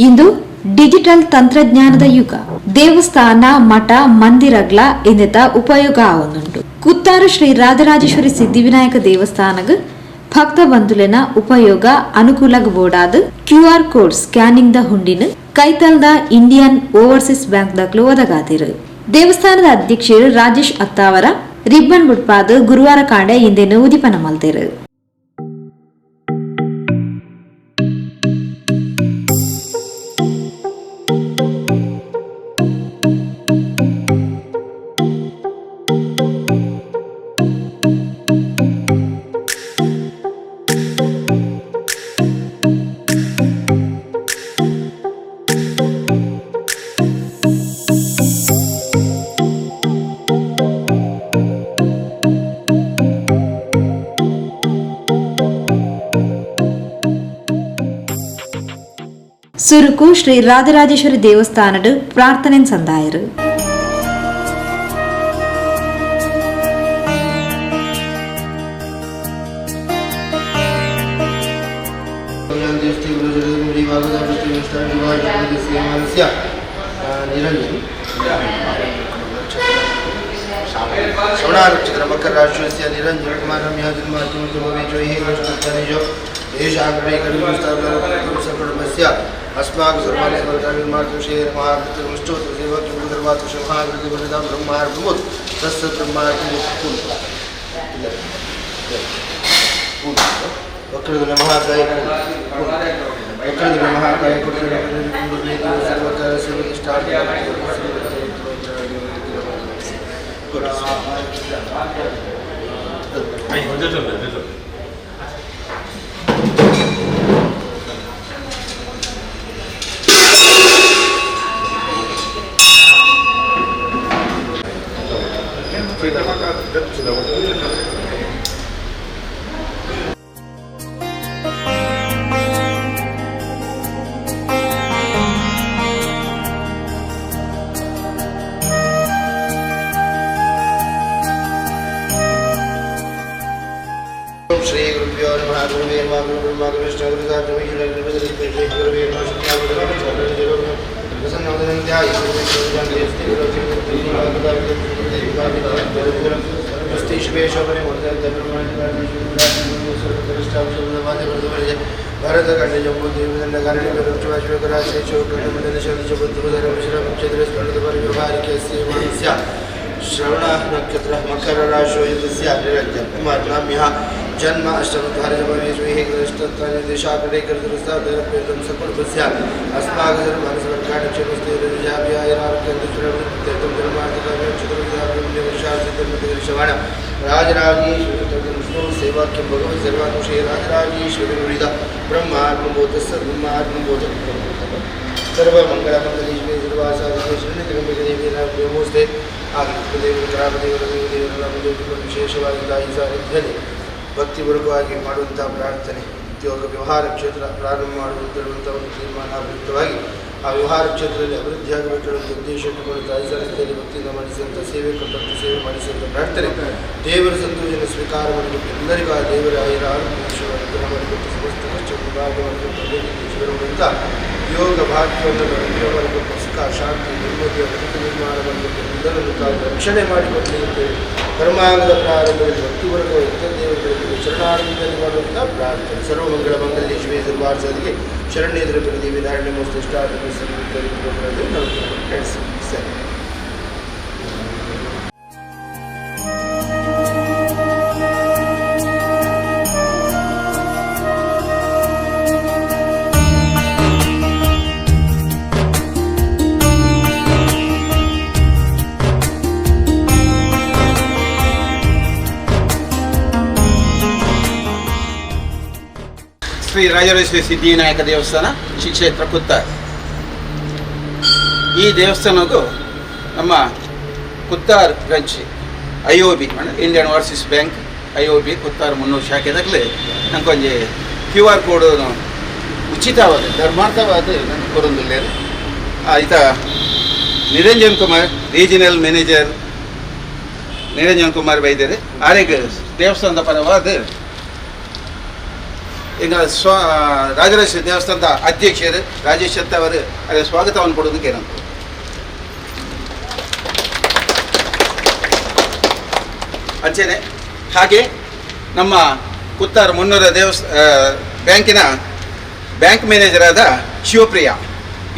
ಇಂದು digital ತಂತ್ರಜ್ಞಾನದ ಯುಗ. ದೇವಸ್ಥಾನ ಮಠ ಮಂದಿರಗಳ ಇನ್ನಿತ ಉಪಯೋಗ ಆವೊಂದುಂಡು. ಕುತ್ತಾರು ಶ್ರೀ ರಾಜರಾಜೇಶ್ವರಿ ಸಿದ್ಧಿವಿನಾಯಕ ದೇವಸ್ಥಾನಗ್ ಭಕ್ತ ಬಂಧುಲಿನ ಉಪಯೋಗ ಅನುಕೂಲಗ್ ಬೋಡಾದ್ QR ಕೋಡ್ ಸ್ಕ್ಯಾನಿಂಗ್ ದ ಹುಂಡಿನ ಕೈತಲ್ದ ಇಂಡಿಯನ್ ಓವರ್ಸೀಸ್ ಬ್ಯಾಂಕ್ ದಕ್ಲು ಒದಗಾದಿರು. ದೇವಸ್ಥಾನದ ಅಧ್ಯಕ್ಷರು ರಾಜೇಶ್ ಅತ್ತಾವರ ರಿಬ್ಬನ್ ಬುಡ್ಪಾದ್ ಗುರುವಾರ ಕಾಂಡೆ ಇಂದೆನು ಉದಿಪನ ಮಲ್ತೆರು. ಸುರುಕು ಶ್ರೀ ರಾಜರಾಜೇಶ್ವರಿ ದೇವಸ್ಥಾನದ ಪ್ರಾರ್ಥನೆ ಸಂದಾಯರು. ಶ್ರವಣಾರಕ್ಷಕರ ಮಕರ ರಾಶಿಯ ನಿರಂಜನ ಕುಮಾರ अस्माकं सर्वाणि सर्वकार्यमार्गदर्शे महामृत्युमुष्टोत्र सेवकं महामृत्युवरदां ब्रह्मार्पणोत् तस्य ब्रह्मार्पणोत् वक्रतुण्ड महाकाय वक्रतुण्ड महाकाय सर्वकार सर्वनिष्ठार्थ श्री गुरुभ्यो नमः. गुरुवे नमः. गुरुब्रह्मा गुरुविष्णु भारत खंडे जम्मू श्रवण नक्षत्र मकर राशि निरंजन कुमार नाम यहाँ जन्म अष्टमधारजमेशाकटे कर्तृस्तादं सकलपस्या अस्माकं मनसवर्गाणक्षेत्रस्तेरजाभ्यायरार्कं राजराजेश्वरी सेवाक्यं भगवती सर्वानुषे राजराजेश्वरी ब्रह्मार्पणोतस्य ब्रह्मार्पणोत सर्वमंगलमंगलीश्वरी सर्वासादेवी ವಿಶೇಷವಾಗಿ ತಾಯಿ ಸಾನ್ನಿಧ್ಯದಲ್ಲಿ ಭಕ್ತಿಪೂರ್ವಕವಾಗಿ ಮಾಡುವಂಥ ಪ್ರಾರ್ಥನೆ ಉದ್ಯೋಗ ವ್ಯವಹಾರ ಕ್ಷೇತ್ರ ಪ್ರಾರಂಭ ಮಾಡುವಂತಿರುವಂಥ ಒಂದು ತೀರ್ಮಾನಾಭಿವೃದ್ಧವಾಗಿ ಆ ವ್ಯವಹಾರ ಕ್ಷೇತ್ರದಲ್ಲಿ ಅಭಿವೃದ್ಧಿಯಾಗಬೇಕಿರುವಂಥ ಉದ್ದೇಶ ಇಟ್ಟುಕೊಂಡು ತಾಯಿ ಸಾನ್ನಿಧ್ಯದಲ್ಲಿ ಭಕ್ತಿಯಿಂದ ಮಾಡಿಸಿದಂಥ ಸೇವೆ ಕೊಟ್ಟಂಥ ಸೇವೆ ಮಾಡಿಸಿದಂಥ ಪ್ರಾರ್ಥನೆ ದೇವರ ಸಂತೋಷನ ಸ್ವೀಕಾರ ಮಾಡಿಕೊಟ್ಟು ಎಲ್ಲರಿಗೂ ಆ ದೇವರ ಆಯುರ ಆರೋಗ್ಯ ಮಾಡಿಕೊಟ್ಟು ಸಮಸ್ತ ಕಷ್ಟವನ್ನು ಮಾಡಿಕೊಟ್ಟು ಯೋಗ ಭಾಗ್ಯವನ್ನು ಅನುಗ್ರಹ ಮಾಡಿಕೊಟ್ಟು ಸುಖ ಶಾಂತಿ ನೆಮ್ಮದಿಯ ಬದುಕು ನಿರ್ಮಾಣ ಮಾಡಿಕೊಟ್ಟು ಎಲ್ಲರನ್ನು ತಾವು ರಕ್ಷಣೆ ಮಾಡಿಕೊಟ್ಟು ಕರ್ಮಾಂಗದ ಪ್ರಾರಂಭದಲ್ಲಿ ಭಕ್ತಿವರ್ಗ ದೇವರುಗಳಿಗೆ ಶರಣಾರ್ಥದಲ್ಲಿ ಮಾಡುವಂಥ ಪ್ರಾರ್ಥನೆ ಸರ್ವಮಂಗಳ ಮಂಗಲ್ಯ ಶಿವೇ ಸರ್ವಾರ್ಸದಿಗೆ ಶರಣ್ಯೇಂದ್ರ ದೇವಿ ಧಾರಣೆ ಮಸ್ತು ಇಷ್ಟಾರ್ಥಕ್ಕೆ ನಾವು ಸರಿ. ಶ್ರೀ ರಾಜರಾಜೇಶ್ವರಿ ಸಿದ್ಧಿವಿನಾಯಕ ದೇವಸ್ಥಾನ ಶ್ರೀ ಕ್ಷೇತ್ರ ಕುತ್ತಾರ್. ಈ ದೇವಸ್ಥಾನಕ್ಕೂ ನಮ್ಮ Kuthar branch IOB Indian overseas bank IOB Kuthar 300 ಶಾಖೆದಾಗಲೇ ನಂಗೊಂದು QR ಕೋಡ್ ಉಚಿತವಾದ ಧರ್ಮಾರ್ಥವಾದ ನನಗೆ ಕೊರೊಂದಿಲ್ಲ. ಈತ ನಿರಂಜನ್ ಕುಮಾರ್ ರೀಜನಲ್ ಮ್ಯಾನೇಜರ್ ನಿರಂಜನ್ ಕುಮಾರ್ ಬೈದರೆ ಆರೆಗೆ ದೇವಸ್ಥಾನದ ಪರವಾದ ಈಗ ರಾಜರಾಜೇಶ್ವರಿ ದೇವಸ್ಥಾನದ ಅಧ್ಯಕ್ಷರು ರಾಜೇಶ್ ಶೆಟ್ಟಿ ಅವರು ಅದರ ಸ್ವಾಗತವನ್ನು ಕೊಡೋದಕ್ಕೆ ಏನಂತ. ಅಂಚೆನೆ ಹಾಗೆ ನಮ್ಮ ಕುತ್ತಾರ ಮುನ್ನೂರ ಬ್ಯಾಂಕಿನ ಬ್ಯಾಂಕ್ ಮ್ಯಾನೇಜರ್ ಆದ ಶಿವಪ್ರಿಯ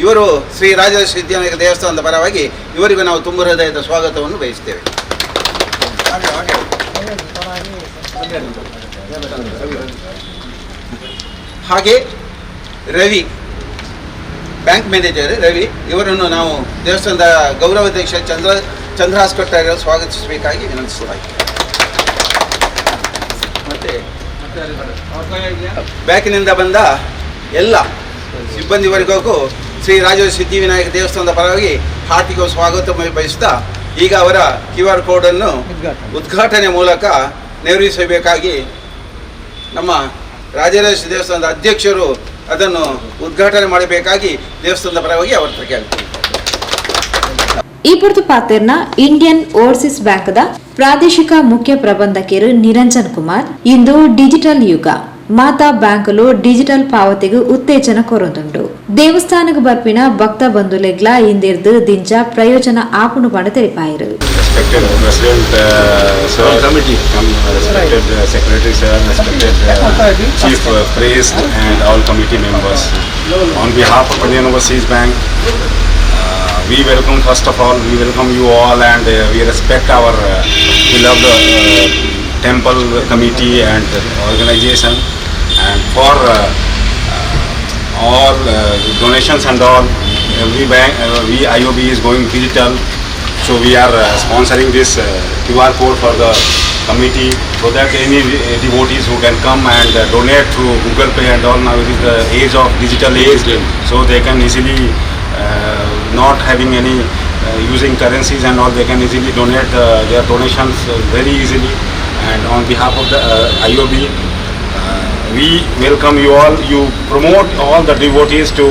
ಇವರು ಶ್ರೀ ರಾಜರಾಜೇಶ್ವರಿ ದೇವಸ್ಥಾನದ ಪರವಾಗಿ ಇವರಿಗೂ ನಾವು ತುಂಬ ಹೃದಯದ ಸ್ವಾಗತವನ್ನು ಬಯಸ್ತೇವೆ. ಹಾಗೆ ರವಿ ಬ್ಯಾಂಕ್ ಮ್ಯಾನೇಜರ್ ರವಿ ಇವರನ್ನು ನಾವು ದೇವಸ್ಥಾನದ ಗೌರವಾಧ್ಯಕ್ಷ ಚಂದ್ರಹಾಸ್ ಕೊಟ್ಟಾರ ಸ್ವಾಗತಿಸಬೇಕಾಗಿ ವಿನಂತಿಸಲಾಗಿದೆ. ಮತ್ತೆ ಬ್ಯಾಂಕಿನಿಂದ ಬಂದ ಎಲ್ಲ ಸಿಬ್ಬಂದಿವರೆಗೂ ಶ್ರೀ ರಾಜರಾಜೇಶ್ವರಿ ಸಿದ್ಧಿವಿನಾಯಕ ದೇವಸ್ಥಾನದ ಪರವಾಗಿ ಹಾರ್ದಿಕ ಸ್ವಾಗತ ಬಯಸ್ತಾ ಈಗ ಅವರ QR ಕೋಡನ್ನು ಉದ್ಘಾಟನೆ ಮೂಲಕ ನೆರವೇರಿಸಬೇಕಾಗಿ ನಮ್ಮ ರಾಜರಾಜೇಶ್ವರಿ ದೇವಸ್ಥಾನದ ಅಧ್ಯಕ್ಷರು ಅದನ್ನು ಉದ್ಘಾಟನೆ ಮಾಡಬೇಕಾಗಿ ದೇವಸ್ಥಾನದ ಪರವಾಗಿ ಅವರ ಹತ್ರ ಕೇಳ್ತೀವಿ. ಈ ಪೊರ್ತು ಪಾತೆರ್ನ ಇಂಡಿಯನ್ ಓವರ್ಸೀಸ್ ಬ್ಯಾಂಕ್ದ ಪ್ರಾದೇಶಿಕ ಮುಖ್ಯ ಪ್ರಬಂಧಕರು ನಿರಂಜನ್ ಕುಮಾರ್ ಇಂದು ಡಿಜಿಟಲ್ ಯುಗ ಮಾತಾ ಬ್ಯಾಂಕುಲು ಡಿಜಿಟಲ್ ಪಾವತಿಗೆ ಉತ್ತೇಜನ ಕೊರೊಂದುಂಡು. ದೇವಸ್ಥಾನಕ್ಕೆ ಬರ್ಪಿನ ಭಕ್ತ ಬಂಧುಲೆಗ್ಲ ಇಂದಿರ್ದು ದಿಂಚ ಪ್ರಯೋಜನ ಆಪುಣು ಪಂಡ ತೆರಿಪಾಯಿರು. Respected President, sir, committee, respected Secretary, sir, respected Chief Priest and all committee members. On behalf of Indian Overseas Bank, we welcome, first of all, we welcome you all and we respect our beloved temple committee and organization, and for all donations and all, every bank, IOB is going digital. So we are sponsoring this QR code for the committee so that any devotees who can come and donate through Google Pay and all, now it is the age of digital age, so they can easily not having any using currencies and all, they can easily donate their donations very easily. And on behalf of the IOB, we welcome you all. You promote all the devotees to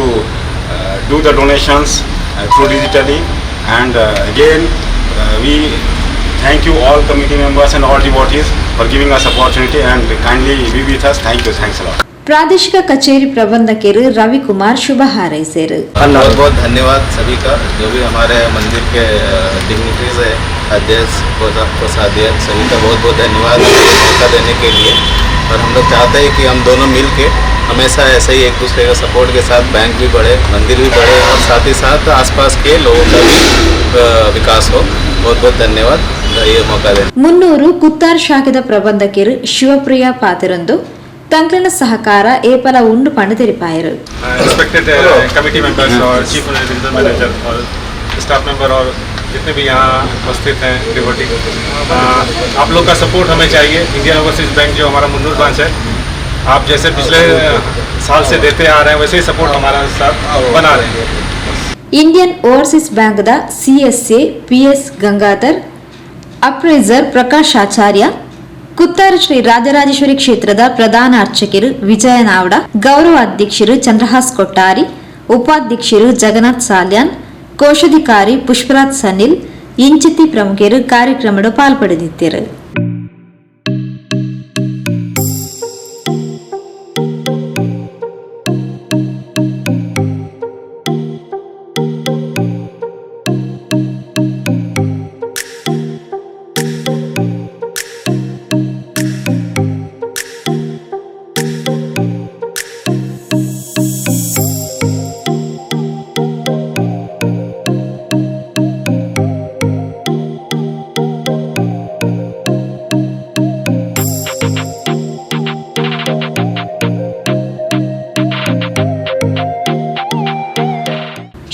do the donations through digitally. And again, we thank you all committee members and all devotees for giving us opportunity and kindly be with us. Thank you. Thanks a lot. ಪ್ರಾದೇಶಿಕ ಕಚೇರಿ ಪ್ರಬಂಧಕರು ರವಿಕುಮಾರ್ ಶುಭ ಹಾರೈಸಿದರು. बहुत बहुत धन्यवाद सभी का, जो भी हमारे मंदिर के डिग्निटरीज है, अध्यक्ष, कोषाध्यक्ष, सभी का बहुत बहुत धन्यवाद मौका देने के लिए. और हम लोग चाहते हैं कि हम दोनों मिल के हमेशा ऐसे ही एक दूसरे का सपोर्ट के साथ बैंक भी बढ़े, मंदिर भी बढ़े और साथ ही साथ आसपास के लोगों का भी विकास हो. बहुत बहुत धन्यवाद ये मौका देने. ಮುನ್ನೂರು ಕುತ್ತಾರ್ ಶಾಖೆದ ಪ್ರಬಂಧಕರು ಶಿವಪ್ರಿಯ ಪಾತಿರಂದು ತಂಕ್ಲನ ಸಹಕಾರ ಏಪಲ ಉಂಡು ಪಂಡ ತೆರಿಪಾಯರು. Respected committee members और चीफ डिजिटल मैनेजर और स्टाफ मेंबर और जितने भी यहाँ उपस्थित हैं डिवोटी, आप लोग का सपोर्ट हमें चाहिए. इंडियन ओवरसीज बैंक जो हमारा मुन्नूर ब्रांच है, आप जैसे पिछले साल से देते आ रहे हैं वैसे ही सपोर्ट हमारा साथ बना रहे हैं. ಇಂಡಿಯನ್ ಓವರ್ಸೀಸ್ ಬ್ಯಾಂಕ್ದ CSA PS Gangadhar, appraiser Prakash Acharya, Kuttara Shri Rajarajeshwari ಕ್ಷೇತ್ರದ ಪ್ರಧಾನ ಅರ್ಚಕರು ವಿಜಯ ನಾವಡ, ಗೌರವ ಅಧ್ಯಕ್ಷರು ಚಂದ್ರಹಾಸ್ ಕೊಟ್ಟಾರಿ, ಉಪಾಧ್ಯಕ್ಷರು ಜಗನ್ನಾಥ್ ಸಾಲ್ಯಾನ್, ಕೋಶಾಧಿಕಾರಿ ಪುಷ್ಪರಾಜ್ ಸನಿಲ್ ಇಂಚಿತಿ ಪ್ರಮುಖರು ಕಾರ್ಯಕ್ರಮದ ಪಾಲ್ಪಡೆದಿದ್ದರು.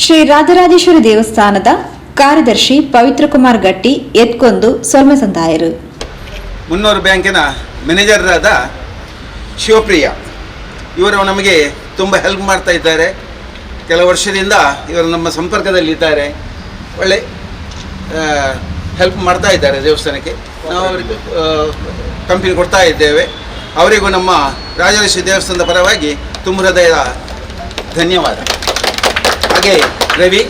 ಶ್ರೀ ರಾಜರಾಜೇಶ್ವರಿ ದೇವಸ್ಥಾನದ ಕಾರ್ಯದರ್ಶಿ ಪವಿತ್ರ ಕುಮಾರ್ ಗಟ್ಟಿ ಎತ್ಕೊಂದು ಸೊಲ್ಮೆ ಸಂದಾಯರು. ಮುನ್ನೂರು ಬ್ಯಾಂಕಿನ ಮ್ಯಾನೇಜರಾದ ಶಿವಪ್ರಿಯ ಇವರು ನಮಗೆ ತುಂಬ ಹೆಲ್ಪ್ ಮಾಡ್ತಾ ಇದ್ದಾರೆ. ಕೆಲವು ವರ್ಷದಿಂದ ಇವರು ನಮ್ಮ ಸಂಪರ್ಕದಲ್ಲಿದ್ದಾರೆ. ಒಳ್ಳೆ ಹೆಲ್ಪ್ ಮಾಡ್ತಾ ಇದ್ದಾರೆ ದೇವಸ್ಥಾನಕ್ಕೆ. ನಾವು ಅವರಿಗೆ ಕಂಪನಿ ಕೊಡ್ತಾ ಇದ್ದೇವೆ. ಅವರಿಗೂ ನಮ್ಮ ರಾಜರಾಜೇಶ್ವರಿ ದೇವಸ್ಥಾನದ ಪರವಾಗಿ ತುಂಬ ಹೃದಯದ ಧನ್ಯವಾದ. ಹಾಗೆ ರವಿ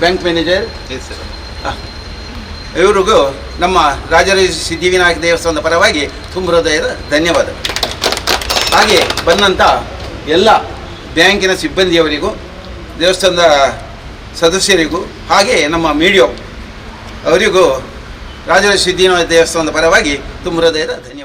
ಬ್ಯಾಂಕ್ ಮ್ಯಾನೇಜರ್ ಇವರಿಗೂ ನಮ್ಮ ರಾಜರಾಜೇಶ್ವರಿ ಸಿದ್ಧಿವಿನಾಯಕ ದೇವಸ್ಥಾನದ ಪರವಾಗಿ ತುಂಬ ಹೃದಯದ ಧನ್ಯವಾದ. ಹಾಗೆ ಬಂದಂಥ ಎಲ್ಲ ಬ್ಯಾಂಕಿನ ಸಿಬ್ಬಂದಿಯವರಿಗೂ ದೇವಸ್ಥಾನದ ಸದಸ್ಯರಿಗೂ ಹಾಗೆ ನಮ್ಮ ಮೀಡಿಯೋ ಅವರಿಗೂ ರಾಜರಾಜೇಶ್ವರಿ ಸಿದ್ಧಿವಿನಾಯಕ ದೇವಸ್ಥಾನದ ಪರವಾಗಿ ತುಂಬ ಹೃದಯದ ಧನ್ಯವಾದ.